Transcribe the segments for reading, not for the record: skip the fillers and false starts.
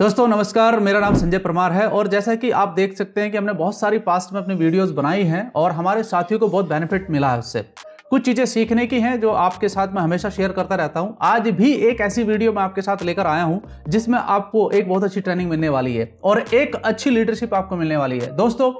दोस्तों नमस्कार, मेरा नाम संजय परमार है और जैसा कि आप देख सकते हैं कि हमने बहुत सारी पास्ट में अपनी वीडियोस बनाई हैं और हमारे साथियों को बहुत बेनिफिट मिला है उससे। कुछ चीज़ें सीखने की हैं जो आपके साथ मैं हमेशा शेयर करता रहता हूं। आज भी एक ऐसी वीडियो मैं आपके साथ लेकर आया हूं जिसमें आपको एक बहुत अच्छी ट्रेनिंग मिलने वाली है और एक अच्छी लीडरशिप आपको मिलने वाली है। दोस्तों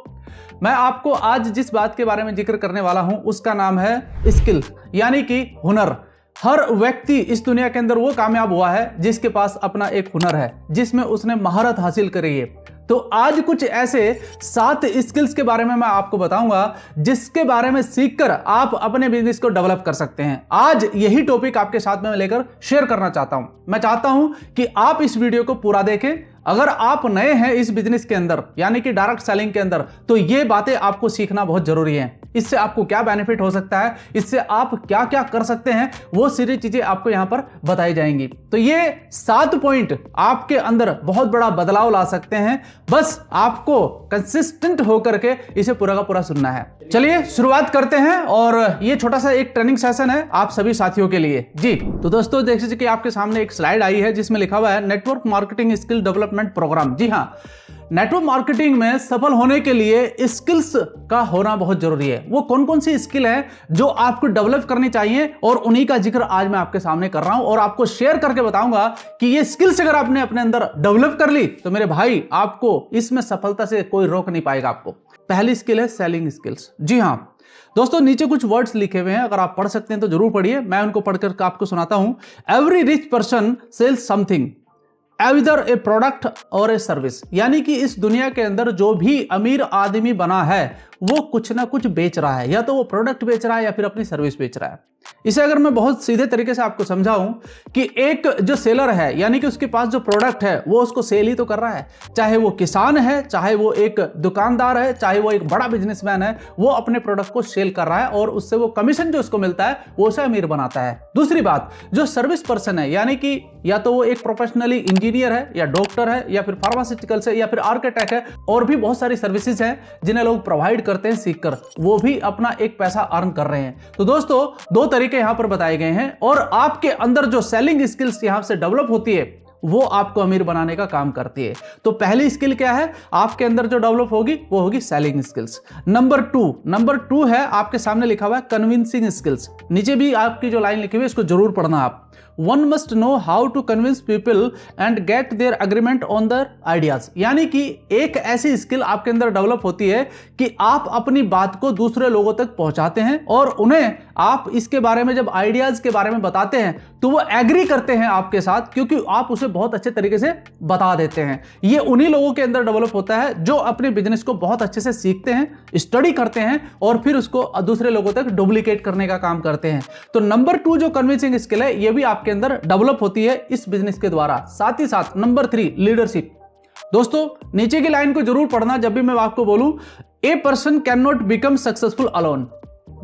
मैं आपको आज जिस बात के बारे में जिक्र करने वाला हूं उसका नाम है स्किल, यानी कि हुनर। हर व्यक्ति इस दुनिया के अंदर वो कामयाब हुआ है जिसके पास अपना एक हुनर है, जिसमें उसने महारत हासिल करी है। तो आज कुछ ऐसे 7 स्किल्स के बारे में मैं आपको बताऊंगा जिसके बारे में सीखकर आप अपने बिजनेस को डेवलप कर सकते हैं। आज यही टॉपिक आपके साथ में मैं लेकर शेयर करना चाहता हूं। मैं चाहता हूं कि आप इस वीडियो को पूरा देखें। अगर आप नए हैं इस बिजनेस के अंदर, यानी कि डायरेक्ट सेलिंग के अंदर, तो ये बातें आपको सीखना बहुत जरूरी है। इससे आपको क्या बेनिफिट हो सकता है, इससे आप क्या क्या कर सकते हैं, वो सारी चीजें आपको यहां पर बताई जाएंगी। तो ये 7 पॉइंट आपके अंदर बहुत बड़ा बदलाव ला सकते हैं। बस आपको कंसिस्टेंट होकर के इसे पूरा का पूरा सुनना है। चलिए शुरुआत करते हैं और ये छोटा सा एक ट्रेनिंग सेशन है आप सभी साथियों के लिए जी। तो दोस्तों देख लीजिए कि आपके सामने एक स्लाइड आई है जिसमें लिखा हुआ है network marketing skill development program. जी हाँ, नेटवर्क मार्केटिंग में सफल होने के लिए स्किल्स का होना बहुत जरूरी है। वो कौन कौन सी स्किल है जो आपको डेवलप करनी चाहिए और उन्हीं का जिक्र आज मैं आपके सामने कर रहा हूं और आपको शेयर करके बताऊंगा कि ये स्किल्स अगर आपने अपने अंदर डेवलप कर ली तो मेरे भाई आपको इसमें सफलता से कोई रोक नहीं पाएगा आपको। पहली स्किल है सेलिंग स्किल्स। जी हाँ दोस्तों, नीचे कुछ वर्ड्स लिखे हुए हैं, अगर आप पढ़ सकते हैं तो जरूर पढ़िए। मैं उनको पढ़कर आपको सुनाता हूं। Every rich person sells something, either a product और ए सर्विस। यानी कि इस दुनिया के अंदर जो भी अमीर आदमी बना है वो कुछ ना कुछ बेच रहा है, या तो वो प्रोडक्ट बेच रहा है या फिर अपनी सर्विस बेच रहा है। इसे अगर मैं बहुत सीधे तरीके से आपको समझाऊं कि एक जो सेलर है, यानी कि उसके पास जो प्रोडक्ट है वो उसको सेल ही तो कर रहा है। चाहे वो किसान है, चाहे वो एक दुकानदार है, चाहे वो एक बड़ा बिजनेसमैन है, वो अपने प्रोडक्ट को सेल कर रहा है और उससे वो कमीशन जो उसको मिलता है वो उसे अमीर बनाता है। दूसरी बात, जो सर्विस पर्सन है, यानी कि या तो वो एक प्रोफेशनली इंजीनियर है या डॉक्टर है या फिर फार्मास्यूटिकल है या फिर आर्किटेक्ट है, और भी बहुत सारी सर्विसेज हैं जिन्हें लोग प्रोवाइड करते हैं सीखकर, वो भी अपना एक पैसा अर्न कर रहे हैं। तो दोस्तों 2 तरीके यहां पर बताए गए हैं और आपके अंदर जो सेलिंग स्किल्स यहां से डेवलप होती है वो आपको अमीर बनाने का काम करती है। तो पहली स्किल क्या है आपके अंदर जो डेवलप होगी वो होगी सेलिंग स्किल्स। नंबर 2 है आपके सामने लिखा हुआ है कन्विंसिंग स्किल्स। नीचे भी आपकी जो लाइन लिखी हुई है इसको जरूर पढ़ना आप। One must know how to convince people and get their agreement on their ideas। यानी कि एक ऐसी स्किल आपके अंदर डेवलप होती है कि आप अपनी बात को दूसरे लोगों तक पहुंचाते हैं और उन्हें आप इसके बारे में जब आइडियाज के बारे में बताते हैं तो वो एग्री करते हैं आपके साथ, क्योंकि आप उसे बहुत अच्छे तरीके से बता देते हैं। ये उन्हीं लोगों के अंदर डेवलप होता है जो अपने बिजनेस को बहुत अच्छे से सीखते हैं, स्टडी करते हैं और फिर उसको दूसरे लोगों तक डुप्लीकेट करने का काम करते हैं। तो नंबर 2 जो कन्विंसिंग स्किल है ये भी आपके अंदर डेवलप होती है इस बिजनेस के द्वारा। साथ ही साथ नंबर 3 लीडरशिप। दोस्तों नीचे की लाइन को जरूर पढ़ना जब भी मैं आपको बोलूं a person can not become successful alone.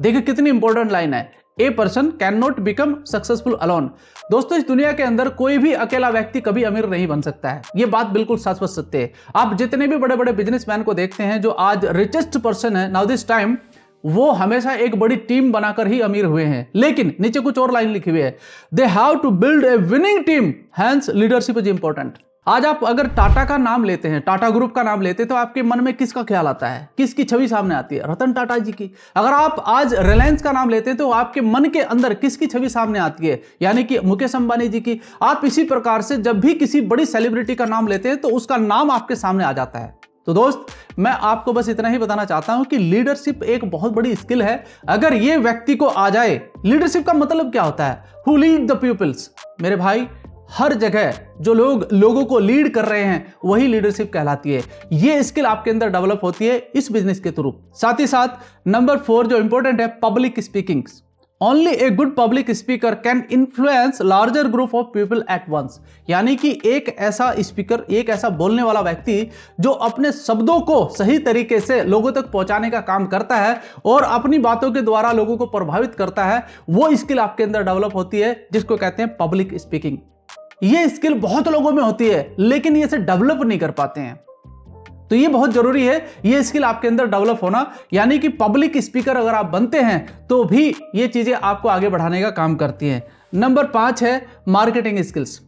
देखिए कितनी इंपॉर्टेंट लाइन है, a person can not become successful alone. दोस्तों इस दुनिया के अंदर कोई भी अकेला व्यक्ति कभी अमीर नहीं बन सकता है, यह बात बिल्कुल शाश्वत सत्य है। आप जितने भी बड़े बड़े बिजनेसमैन को देखते हैं जो आज रिचेस्ट पर्सन है नाउ दिस टाइम, वो हमेशा एक बड़ी टीम बनाकर ही अमीर हुए हैं। लेकिन नीचे कुछ और लाइन लिखी हुई है, they have to build a winning team, hence leadership is important. आज आप अगर टाटा का नाम लेते हैं, टाटा ग्रुप का नाम लेते हैं, तो आपके मन में किसका ख्याल आता है, किसकी छवि सामने आती है? रतन टाटा जी की। अगर आप आज रिलायंस का नाम लेते हैं तो आपके मन के अंदर किसकी छवि सामने आती है? यानी कि मुकेश अंबानी जी की। आप इसी प्रकार से जब भी किसी बड़ी सेलिब्रिटी का नाम लेते हैं तो उसका नाम आपके सामने आ जाता है। तो दोस्त मैं आपको बस इतना ही बताना चाहता हूं कि लीडरशिप एक बहुत बड़ी स्किल है। अगर ये व्यक्ति को आ जाए, लीडरशिप का मतलब क्या होता है? Who lead the peoples. मेरे भाई हर जगह जो लोग लोगों को लीड कर रहे हैं वही लीडरशिप कहलाती है। ये स्किल आपके अंदर डेवलप होती है इस बिजनेस के थ्रू। साथ ही साथ नंबर 4 जो इंपॉर्टेंट है public speaking. Only a good public speaker can influence larger group of people at once. यानी कि एक ऐसा स्पीकर, एक ऐसा बोलने वाला व्यक्ति जो अपने शब्दों को सही तरीके से लोगों तक पहुंचाने का काम करता है और अपनी बातों के द्वारा लोगों को प्रभावित करता है, वो स्किल आपके अंदर डेवलप होती है जिसको कहते हैं पब्लिक स्पीकिंग। ये स्किल बहुत लोगों में होती है लेकिन ये इसे डेवलप नहीं कर पाते हैं। तो ये बहुत जरूरी है ये स्किल आपके अंदर डेवलप होना। यानी कि पब्लिक स्पीकर अगर आप बनते हैं तो भी ये चीजें आपको आगे बढ़ाने का काम करती हैं। नंबर 5 है मार्केटिंग स्किल्स।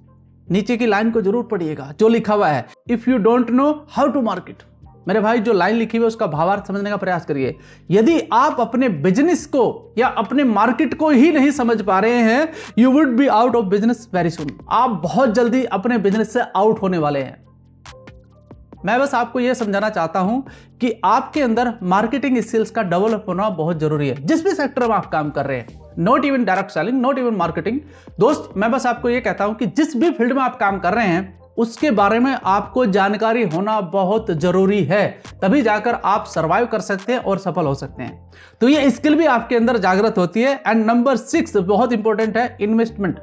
नीचे की लाइन को जरूर पढ़िएगा जो लिखा हुआ है, if you don't know how to market. मेरे भाई जो लाइन लिखी हुई है उसका भावार्थ समझने का प्रयास करिए। यदि आप अपने बिजनेस को या अपने मार्केट को ही नहीं समझ पा रहे हैं, you would be out of business very soon. आप बहुत जल्दी अपने बिजनेस से आउट होने वाले हैं। मैं बस आपको यह समझाना चाहता हूं कि आपके अंदर मार्केटिंग स्किल्स का डेवलप होना बहुत जरूरी है, जिस भी सेक्टर में आप काम कर रहे हैं। Not even direct selling, not even marketing. दोस्त, मैं बस आपको यह कहता हूं कि जिस भी फील्ड में आप काम कर रहे हैं उसके बारे में आपको जानकारी होना बहुत जरूरी है, तभी जाकर आप सर्वाइव कर सकते हैं और सफल हो सकते हैं। तो ये स्किल भी आपके अंदर जागृत होती है। एंड नंबर 6 बहुत इंपॉर्टेंट है, इन्वेस्टमेंट।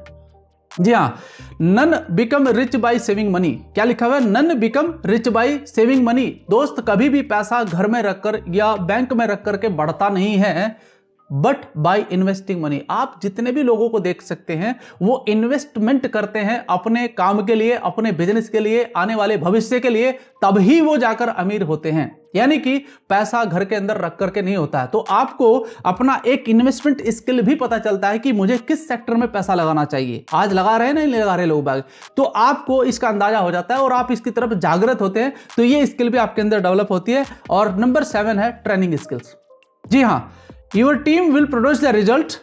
जी हाँ, none become rich by saving money. क्या लिखा हुआ है? None become rich by saving money. दोस्त, कभी भी पैसा घर में रखकर या बैंक में रख करके बढ़ता नहीं है, बट बाय इन्वेस्टिंग मनी। आप जितने भी लोगों को देख सकते हैं वो इन्वेस्टमेंट करते हैं अपने काम के लिए, अपने बिजनेस के लिए, आने वाले भविष्य के लिए, तभी वो जाकर अमीर होते हैं। यानी कि पैसा घर के अंदर रख करके नहीं होता है। तो आपको अपना एक इन्वेस्टमेंट स्किल भी पता चलता है कि मुझे किस सेक्टर में पैसा लगाना चाहिए। आज लगा रहे हैं नहीं लगा रहे लोग बाग, तो आपको इसका अंदाजा हो जाता है और आप इसकी तरफ जागृत होते हैं। तो ये स्किल भी आपके अंदर डेवलप होती है। और नंबर 7 है ट्रेनिंग स्किल्स। जी हाँ, your team will produce the result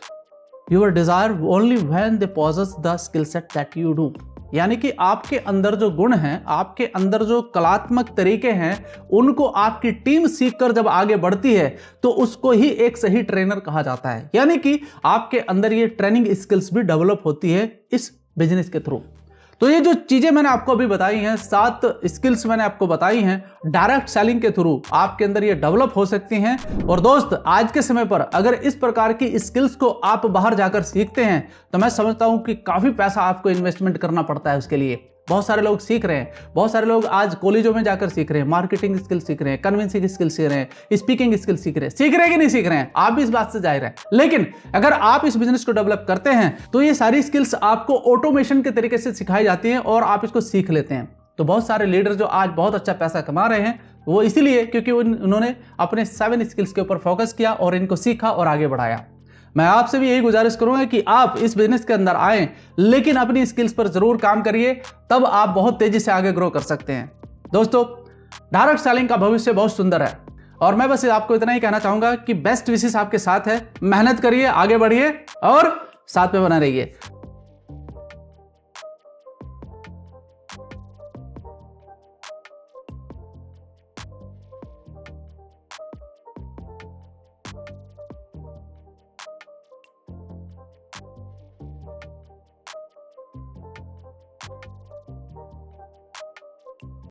your desire only when they possess the skill set that you do। यानी कि आपके अंदर जो गुण हैं, आपके अंदर जो कलात्मक तरीके हैं, उनको आपकी टीम सीखकर जब आगे बढ़ती है तो उसको ही एक सही ट्रेनर कहा जाता है। यानी कि आपके अंदर ये ट्रेनिंग स्किल्स भी डेवलप होती है इस बिजनेस के थ्रू। तो ये जो चीजें मैंने आपको अभी बताई हैं, 7 स्किल्स मैंने आपको बताई हैं, डायरेक्ट सेलिंग के थ्रू आपके अंदर ये डेवलप हो सकती हैं। और दोस्त, आज के समय पर अगर इस प्रकार की स्किल्स को आप बाहर जाकर सीखते हैं तो मैं समझता हूं कि काफी पैसा आपको इन्वेस्टमेंट करना पड़ता है उसके लिए। बहुत सारे लोग सीख रहे हैं, बहुत सारे लोग आज कॉलेजों में जाकर सीख रहे हैं, मार्केटिंग स्किल सीख रहे हैं, कन्विंसिंग स्किल सीख रहे हैं, स्पीकिंग स्किल सीख रहे हैं कि नहीं सीख रहे हैं, आप भी इस बात से जाहिर है। लेकिन अगर आप इस बिजनेस को डेवलप करते हैं तो ये सारी स्किल्स आपको ऑटोमेशन के तरीके से सिखाई जाती हैं और आप इसको सीख लेते हैं। तो बहुत सारे लीडर जो आज बहुत अच्छा पैसा कमा रहे हैं वो इसीलिए क्योंकि उन्होंने अपने 7 स्किल्स के ऊपर फोकस किया और इनको सीखा और आगे बढ़ाया। मैं आपसे भी यही गुजारिश करूंगा कि आप इस बिजनेस के अंदर आएं, लेकिन अपनी स्किल्स पर जरूर काम करिए, तब आप बहुत तेजी से आगे ग्रो कर सकते हैं। दोस्तों, डायरेक्ट सेलिंग का भविष्य बहुत सुंदर है और मैं बस आपको इतना ही कहना चाहूंगा कि बेस्ट विशेस आपके साथ है। मेहनत करिए, आगे बढ़िए और साथ में बना रहिए।